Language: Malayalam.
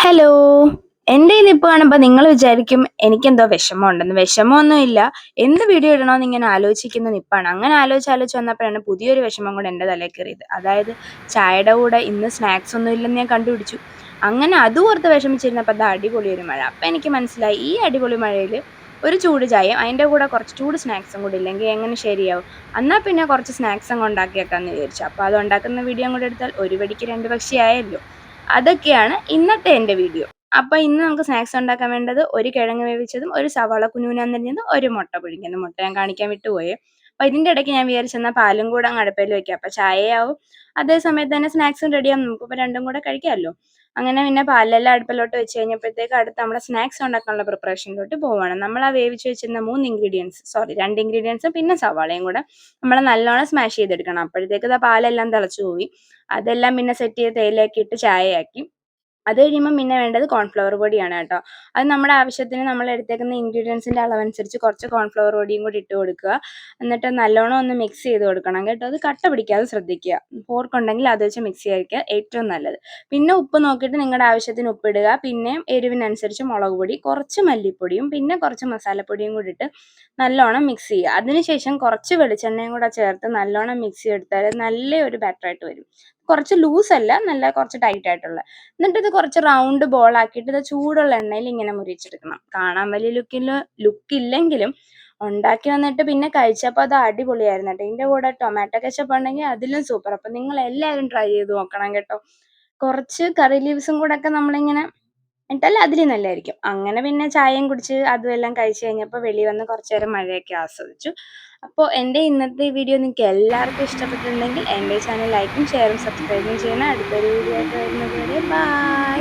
ഹലോ. എൻ്റെ ഈ നിപ്പ് കാണുമ്പോൾ നിങ്ങൾ വിചാരിക്കും എനിക്കെന്തോ വിഷമമുണ്ടെന്ന്. വിഷമമൊന്നുമില്ല. എന്ത് വീഡിയോ ഇടണമെന്ന് ഇങ്ങനെ ആലോചിക്കുന്ന നിപ്പാണ്. അങ്ങനെ ആലോചിച്ച് വന്നപ്പോഴാണ് പുതിയൊരു വിഷമം കൂടെ എൻ്റെ തലയിൽ കയറിയത്. അതായത് ചായയുടെ കൂടെ ഇന്ന് സ്നാക്സ് ഒന്നും ഇല്ലെന്ന് ഞാൻ കണ്ടുപിടിച്ചു. അങ്ങനെ അതും ഓർത്ത് വിഷമിച്ചിരുന്നപ്പോൾ ദാ അടിപൊളി ഒരു മഴ. അപ്പം എനിക്ക് മനസ്സിലായി ഈ അടിപൊളി മഴയിൽ ഒരു ചൂട് ചായയും അതിൻ്റെ കൂടെ കുറച്ച് ചൂട് സ്നാക്സും കൂടി ഇല്ലെങ്കിൽ എങ്ങനെ ശരിയാവും? എന്നാൽ പിന്നെ കുറച്ച് സ്നാക്സ് അങ്ങ് ഉണ്ടാക്കിയേക്കാമെന്ന് വിചാരിച്ചു. അപ്പോൾ അത് ഉണ്ടാക്കുന്ന വീഡിയോ കൂടെ എടുത്താൽ ഒരു വെടിക്ക് രണ്ട് പക്ഷിയായല്ലോ. അതൊക്കെയാണ് ഇന്നത്തെ എൻ്റെ വീഡിയോ. അപ്പോൾ ഇന്ന് നമുക്ക് സ്നാക്സ് ഉണ്ടാക്കാൻ വേണ്ടത് ഒരു കിഴങ്ങ് വേവിച്ചതും ഒരു സവാള കുനുകുനാന്നരിഞ്ഞതും ഒരു മുട്ട പുഴുങ്ങിയതും. മുട്ട ഞാൻ കാണിക്കാൻ വിട്ടുപോയേ. അപ്പോൾ ഇതിൻ്റെ ഇടയ്ക്ക് ഞാൻ വിചാരിച്ചെന്നാൽ പാലും കൂടെ അങ്ങ് അടുപ്പേൽ വെക്കാം. അപ്പോൾ ചായയാവും അതേ സമയത്ത് തന്നെ സ്നാക്സും റെഡിയാവും. നമുക്കിപ്പോൾ രണ്ടും കൂടെ കഴിക്കാമല്ലോ. അങ്ങനെ പിന്നെ പാലെല്ലാം അടുപ്പിലോട്ട് വെച്ച് കഴിഞ്ഞപ്പോഴത്തേക്ക് അടുത്ത് നമ്മുടെ സ്നാക്സ് ഉണ്ടാക്കാനുള്ള പ്രിപ്പറേഷനിലോട്ട് പോവുകയാണ്. നമ്മൾ ആ വേവിച്ച് വെച്ചിരുന്ന 2 ഇൻഗ്രീഡിയൻസും പിന്നെ സവാളയും കൂടെ നമ്മൾ നല്ലോണം സ്മാഷ് ചെയ്തെടുക്കണം. അപ്പോഴത്തേക്ക് ഇതാ പാലെല്ലാം തിളച്ച് പോയി. അതെല്ലാം പിന്നെ സെറ്റ് ചെയ്ത് തേയിലയൊക്കെ ഇട്ട് ചായയാക്കി. അത് കഴിയുമ്പം പിന്നെ വേണ്ടത് കോൺഫ്ലവർ പൊടിയാണ് കേട്ടോ. അത് നമ്മുടെ ആവശ്യത്തിന് നമ്മൾ എടുത്തേക്കുന്ന ഇൻഗ്രീഡിയൻസിൻ്റെ അളവനുസരിച്ച് കുറച്ച് കോൺഫ്ലവർ പൊടിയും കൂടി ഇട്ട് കൊടുക്കുക. എന്നിട്ട് നല്ലോണം ഒന്ന് മിക്സ് ചെയ്ത് കൊടുക്കണം കേട്ടോ. അത് കട്ട പിടിക്കാതെ ശ്രദ്ധിക്കുക. ഫോർക്ക് ഉണ്ടെങ്കിൽ അത് വെച്ച് മിക്സ് ചെയ്യിക്കുക ഏറ്റവും നല്ലത്. പിന്നെ ഉപ്പ് നോക്കിയിട്ട് നിങ്ങളുടെ ആവശ്യത്തിന് ഉപ്പിടുക. പിന്നെ എരിവിനനുസരിച്ച് മുളക് പൊടി, കുറച്ച് മല്ലിപ്പൊടിയും പിന്നെ കുറച്ച് മസാലപ്പൊടിയും കൂടി ഇട്ട് നല്ലോണം മിക്സ് ചെയ്യുക. അതിനുശേഷം കുറച്ച് വെളിച്ചെണ്ണയും കൂടെ ചേർത്ത് നല്ലോണം മിക്സ് ചെയ്തെടുത്താൽ നല്ലൊരു ബാറ്ററായിട്ട് വരും. കുറച്ച് ലൂസല്ല, നല്ല കുറച്ച് ടൈറ്റ് ആയിട്ടുള്ള. എന്നിട്ട് ഇത് കുറച്ച് റൗണ്ട് ബോൾ ആക്കിയിട്ട് ഇത് ചൂടുള്ള എണ്ണയിൽ ഇങ്ങനെ മുരിച്ചെടുക്കണം. കാണാൻ വലിയ ലുക്കില്ലെങ്കിലും ഉണ്ടാക്കി വന്നിട്ട് പിന്നെ കഴിച്ചപ്പോൾ അത് അടിപൊളിയായിരുന്നു കേട്ടോ. ഇതിൻ്റെ കൂടെ ടൊമാറ്റോ കെച്ചപ്പ് ഉണ്ടെങ്കിൽ അതിലും സൂപ്പർ. അപ്പം നിങ്ങൾ എല്ലാവരും ട്രൈ ചെയ്ത് നോക്കണം കേട്ടോ. കുറച്ച് കറി ലീവ്സും കൂടെ ഒക്കെ നമ്മളിങ്ങനെ ഇട്ടാൽ അതിലും നല്ലതായിരിക്കും. അങ്ങനെ പിന്നെ ചായയും കുടിച്ച് അതും എല്ലാം കഴിച്ച് കഴിഞ്ഞപ്പോൾ വെളിയിൽ വന്ന് കുറച്ച് നേരം മഴയൊക്കെ ആസ്വദിച്ചു. അപ്പോൾ എൻ്റെ ഇന്നത്തെ വീഡിയോ നിങ്ങൾക്ക് എല്ലാവർക്കും ഇഷ്ടപ്പെട്ടിട്ടുണ്ടെങ്കിൽ എൻ്റെ ചാനൽ ലൈക്കും ഷെയറും സബ്സ്ക്രൈബും ചെയ്യണം. അടുത്തൊരു വീഡിയോ ആയിട്ട് വരുന്നത് വരെ ബൈ.